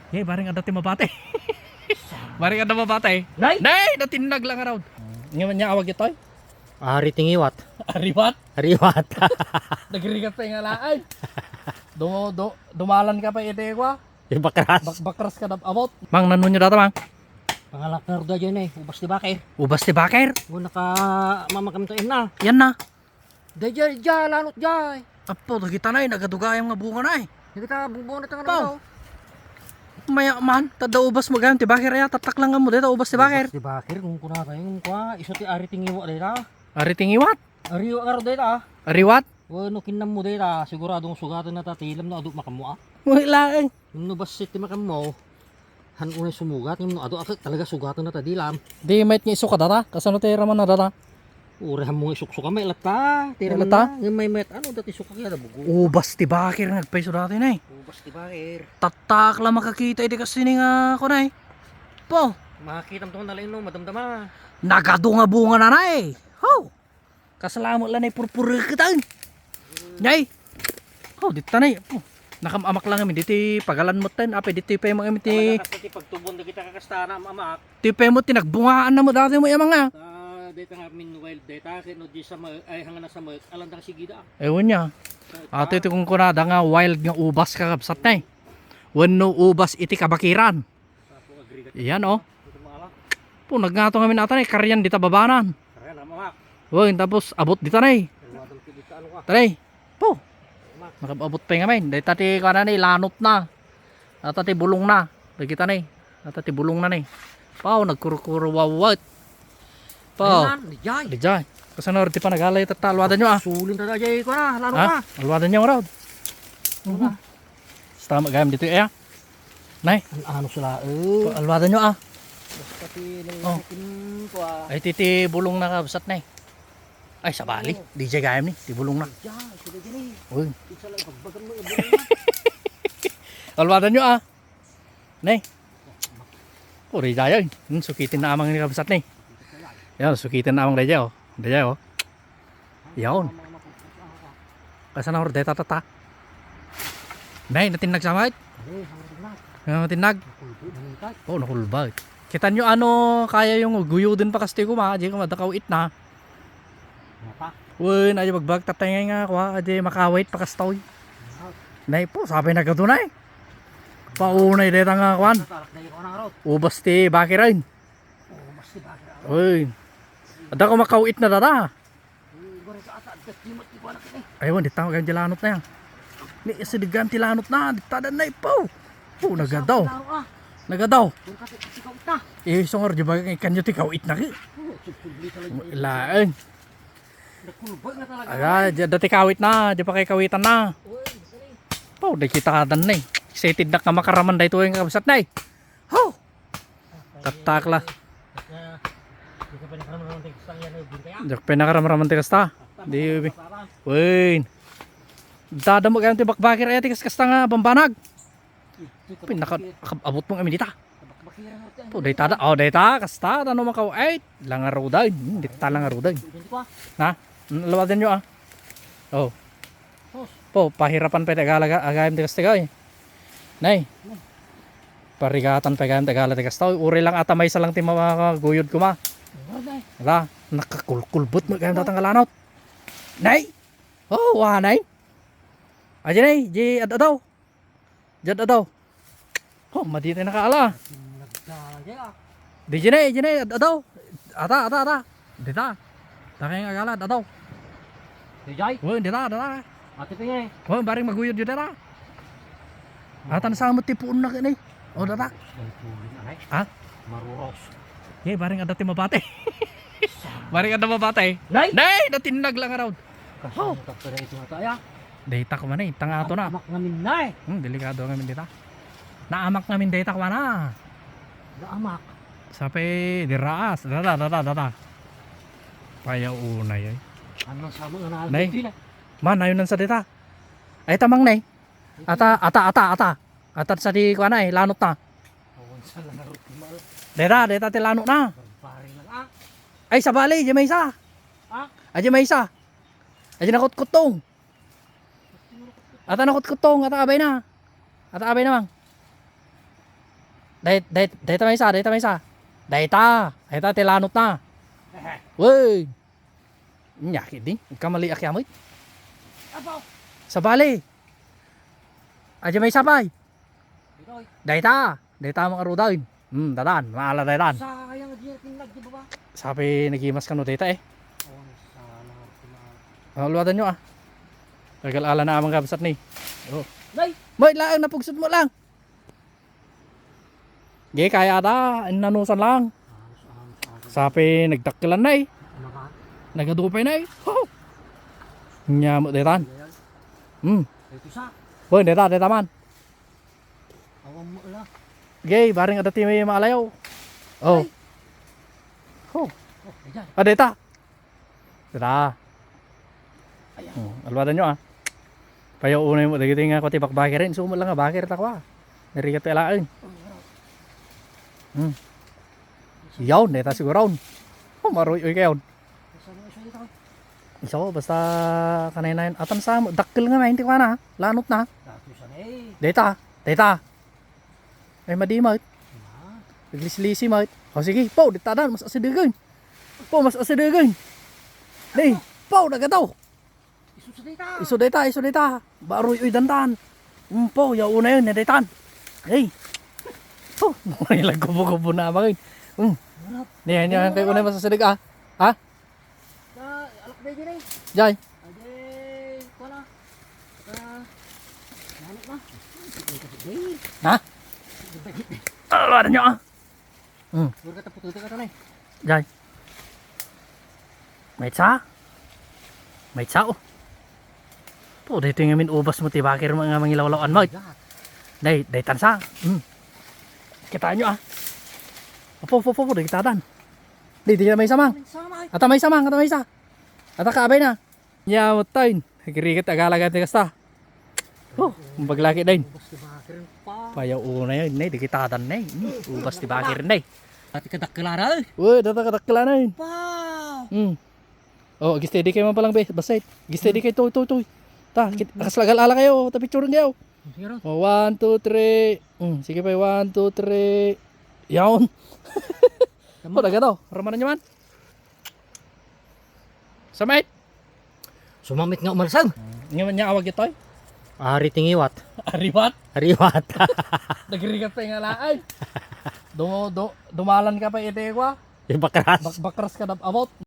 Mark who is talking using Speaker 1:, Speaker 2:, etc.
Speaker 1: Yay, baring ada ti mabate. Baring ada mabate.
Speaker 2: Nay!
Speaker 1: Nay, natinag lang around. Ngayon niya awag ito.
Speaker 2: Ari tingiwat.
Speaker 1: Ariwat.
Speaker 2: Ariwat.
Speaker 1: Nagrigat pa yung alaan. Dumalan ka pa ite ko.
Speaker 2: Bakras.
Speaker 1: Bakras ka na abot. Mang, nanon nyo data, mang?
Speaker 2: Pangalak na ruda dyan eh. Ubas di bakir.
Speaker 1: Ubas ti bakir.
Speaker 2: Kung naka mamakamtain na.
Speaker 1: Yan na.
Speaker 2: Dajay dyan, lanot dyan.
Speaker 1: Apo, kita na nagadugayang nga bunga na
Speaker 2: Hindi kita bumbuo na tangan
Speaker 1: Pao.
Speaker 2: daw.
Speaker 1: Maya man, tada ubas mo ganyan, ti bakir ya, tatak lang nga mo dito, ubas ti bakir.
Speaker 2: Ubas di bakir. Kung kuna tayo, kung kwa, iso ti ari tingiwat dito.
Speaker 1: Ari tingiwat,
Speaker 2: Ari nga ro dito.
Speaker 1: ariwat.
Speaker 2: Bueno, kinam mo dito. Siguradong sugatan na tatilam na aduk makamu ah.
Speaker 1: Wala eh.
Speaker 2: Yung nabas ti makamu. Han unay sumugat. Yung aduk akit talaga sugatan na tadilam.
Speaker 1: Di mait nga iso ka data, kasano ti raman na data.
Speaker 2: Urehan mo isuk-suka may lata. Tira
Speaker 1: May
Speaker 2: man
Speaker 1: lata?
Speaker 2: na. Yung may met. Ano dati suka kaya na bugo.
Speaker 1: Ubas ti bakir, nagpaiso dati na eh.
Speaker 2: Ubas di bakir.
Speaker 1: Tatak lang makakita, iti kasi nga ako na eh. Po,
Speaker 2: Makakita mo ito na lang no, madamdama.
Speaker 1: nagadunga bunga na na eh. Ho, kasalamat lang na purpura kita. Nyay, ho, dito na eh. Oh, nakamamak lang kami, dito pagalan mo tayo. Ape, dito pa yung mga
Speaker 2: Talaga kasi pagtubon na kita kakastana mamak.
Speaker 1: Tipe mo, tinagbungaan na mo dati mo yung mga.
Speaker 2: Data nga min wild data kino di sa ay hanga na sa mga alandang sigida.
Speaker 1: Ewan niya. Ato ito kung kunada nga wild nga ubas kakabsat na eh. Wano ubas iti kabakiran.
Speaker 2: Sapo agregat.
Speaker 1: Yan oh.
Speaker 2: Ito maala.
Speaker 1: Po, nagnato kami natin eh. Karyan dita babanan.
Speaker 2: Kaya na mamak.
Speaker 1: Uy, tapos abot dita na eh.
Speaker 2: Wadam ti dito ano ka.
Speaker 1: Taray. Po.
Speaker 2: Mamak.
Speaker 1: Nakabot pa yung amin. Dahil tati ka na ni, lanot na. Tati bulong na. Dahil kita na eh. Tati bulong na na eh. Pao, nagkurukuruwawat. Pao.
Speaker 2: Ayun, di jay.
Speaker 1: Di dyan. Kasi na pa nagalay tata. Alwadan nyo ah.
Speaker 2: Sulin ta jay ko na, lalo
Speaker 1: Ha?
Speaker 2: ka.
Speaker 1: Alwadan nyo raw. Basta magayam dito eh ah. Nay,
Speaker 2: Ano sila
Speaker 1: alwadan nyo ah.
Speaker 2: Basta ti
Speaker 1: Oh.
Speaker 2: lalaki ko ah.
Speaker 1: Ay titi bulong na kabsat na eh. Ay sabali. DJ gayam ni. Ti bulong na.
Speaker 2: Jay, sila dyan eh.
Speaker 1: Uy.
Speaker 2: Isa lang pagbagan mo ibon na.
Speaker 1: Alwadan nyo ah. Nay. Uri daya yun. Sukitin na amang ni kabsat na eh. Yan, sukitin na amang daya oh. Daya oh. Yaon. Kasa na horde tata. Nay, natinag sa mic.
Speaker 2: Eh, hanggang na.
Speaker 1: Natinag.
Speaker 2: Kulbo manikat.
Speaker 1: Oh, nakulbag. Kita nyo ano, kaya yung guyo din pa kasi ko ma. Di ko madakaw it na.
Speaker 2: Mata.
Speaker 1: Uy, na magbag tatay nga ko ha. Di makawait pa kastoy. Nay po, sabi na gato na eh. Paunay dito nga kwan.
Speaker 2: Tarak na yung orang road.
Speaker 1: Ubas ti bakirain.
Speaker 2: Oh, basta bakit.
Speaker 1: Uy. Ada ko makawit na dada.
Speaker 2: Goreng ka ata, at limot di ko anak ini.
Speaker 1: Ayun, di tawag ang dilanot na yan. Ni isidigan ti lanot na. Di tadan na ipaw. Po, nagadaw.
Speaker 2: Ah,
Speaker 1: Nagadaw.
Speaker 2: kung kasi ikaw ita.
Speaker 1: Eh, songar, di ba kanyo ti kawit na ki?
Speaker 2: Oh, subli talaga.
Speaker 1: Ilaan.
Speaker 2: Nakulbog na talaga.
Speaker 1: Aga, dati kawit na. Di pa kay kawitan na.
Speaker 2: Uy, galing.
Speaker 1: Po, di kita kadan na eh. Excited na ka makaraman da ito yung kabsat na eh. Ho! Tatakla.
Speaker 2: Di ka pa nakaraman ng teksang yan ay bintaya.
Speaker 1: Di ka pinakaramaraman ti kasta. Di, uy. Dada mo kayo ti bakbakir ay tikas kasta nga bambanag. Pinakaabot mong amin dita.
Speaker 2: Bakbakiran natin.
Speaker 1: Po, dayta da. Oh, dayta kasta. Tano makaw ay. Langaro daw. Dita langaro daw.
Speaker 2: Hindi ko ah.
Speaker 1: Na? Lawadan nyo ah. Oh.
Speaker 2: Sos.
Speaker 1: Po, pahirapan pa tagalaga. Agayam ti kasta eh. Nay. Parigatan pa gayam tagala ti kasta. Uri lang ata may salang ti guyod ko ma.
Speaker 2: Gorday.
Speaker 1: Wala. Nakakulkulbot mo gayam datang kalanot. Nay. Oh, wah nay. Aja nay. Di adadaw. Jad adaw. Oh, madito na kaala.
Speaker 2: Nagdalagay ah.
Speaker 1: Di jinay, adaw. Ata. Dita. Takay nga agala, adaw.
Speaker 2: Di jay.
Speaker 1: Oh, dita.
Speaker 2: Ate tingay.
Speaker 1: Oh, baring maguyod yun dita. Atan sa mo tipuon na kini. Oh, data.
Speaker 2: Ang tuloy na ay.
Speaker 1: Ha?
Speaker 2: Maruros.
Speaker 1: Yay, baring ada ti mabate. Baring ada mabate.
Speaker 2: Nay!
Speaker 1: Nay, natinag lang around.
Speaker 2: Kasama ka pa rin ito nga tayo.
Speaker 1: Data ko man eh, tanga ato na.
Speaker 2: Amak ngamin na eh.
Speaker 1: Delikado ngamin dita. Naamak namin data ko na.
Speaker 2: Naamak.
Speaker 1: Sape diraas. Data. Payaw unay eh.
Speaker 2: Ano sa mga nalagay
Speaker 1: Nay.
Speaker 2: din eh.
Speaker 1: Man, ayun sa data. Ay tamang nay. Ata. Ata sa di ko na eh, lanot na.
Speaker 2: Awan sa laro timal.
Speaker 1: Data ti lanot na.
Speaker 2: Barbari lang ah.
Speaker 1: Ay sa bali, di may isa.
Speaker 2: Ah?
Speaker 1: Ay di may isa. Ay di nakot-kutong. Ata nakot-kutong, ata abay na. Ata abay na mang. Dahita may isa, dahita may isa. Dahita tilanot na. Wey. Nyakit din. Kamali akyamoy.
Speaker 2: Apo.
Speaker 1: Sa bali. Aja may sabay.
Speaker 2: Itoy.
Speaker 1: Dahita mga rudaw. Dadan, maala dadan.
Speaker 2: Sayang di tinag di ba?
Speaker 1: Sabi nagimas ka no dahita eh.
Speaker 2: Oh, salah.
Speaker 1: Luwatan nyo ah. Tagal-ala na amang kabsat ni. Oh.
Speaker 2: Nay.
Speaker 1: May lang napugsod mo lang. Gay kaya ata, nanusan lang. Sabi nagdakilan na eh. Nagadupay na eh. Oh. Nyamot detan.
Speaker 2: Ito sa.
Speaker 1: Boy, deta man.
Speaker 2: Awam mo la.
Speaker 1: Gay, baring ada tim may maalayaw. Oh. Oh.
Speaker 2: Oh, ayan.
Speaker 1: Deta. Alwadan nyo ah. Payo unay mo dagiti nga ko tibak bakirin. Sumo lang nga bakir takwa. Narigat pelain. Yawn, deta siguro. Oh, maroy kayon. Iso basta kanay atam sa mo dakkel nga mainti ko na. Lanot na.
Speaker 2: Datu sa nay.
Speaker 1: Deta. Ay madimot. Naglis-lisi mot. O sige, po ditadan mas asidegan. Po mas asidegan. Dei, po nagataw.
Speaker 2: Isu sa data.
Speaker 1: Iso deta. Baroy uy dandan. Po, yaw una yun, detan. Hey. Po, may lagkubo-kubo na bagay. Niyan kay unay mas asidig ah. Ha?
Speaker 2: Alak ba dire?
Speaker 1: Jay.
Speaker 2: Ade, wala. Manok na.
Speaker 1: Ha? Alwadan nyo ah.
Speaker 2: Puro ka tapututo ka tanay.
Speaker 1: Jay. May tsa oh. Po, dito yung amin ubas mo tibakir mga mangilawlawan mo. Day tansa. Kita nyo ah. Opo, day kitadan. Di na may samang. Ata may samang, ata may isa. Ata kaabay na. Nyamot tayo. Nagkirikat agalagat ni kasta. Oh, maglaki din. Payaw una yun, di kitadan na ubas tibakir na
Speaker 2: Ati kadakkelana eh.
Speaker 1: Uy, data kadakila na yun.
Speaker 2: Wow.
Speaker 1: Oh, gisteady kayo man palang basay. Gisteady kayo, toy. Ta, kaslagal-ala kayo, tapicturean kayo.
Speaker 2: Sige ron.
Speaker 1: Oh, 1, 2, 3. Sige pa, 1, 2, 3. Yawn. Oh, daga daw. Ramanan nyo man. Samait.
Speaker 2: Sumamit nga umalsag.
Speaker 1: Ngayon niya awag ito.
Speaker 2: Ari tingiwat.
Speaker 1: Ariwat.
Speaker 2: Ariwat.
Speaker 1: Nagrigat pa yung alaan. Dumalan ka pa ite ko.
Speaker 2: Ibakras.
Speaker 1: Bakras ka na abot.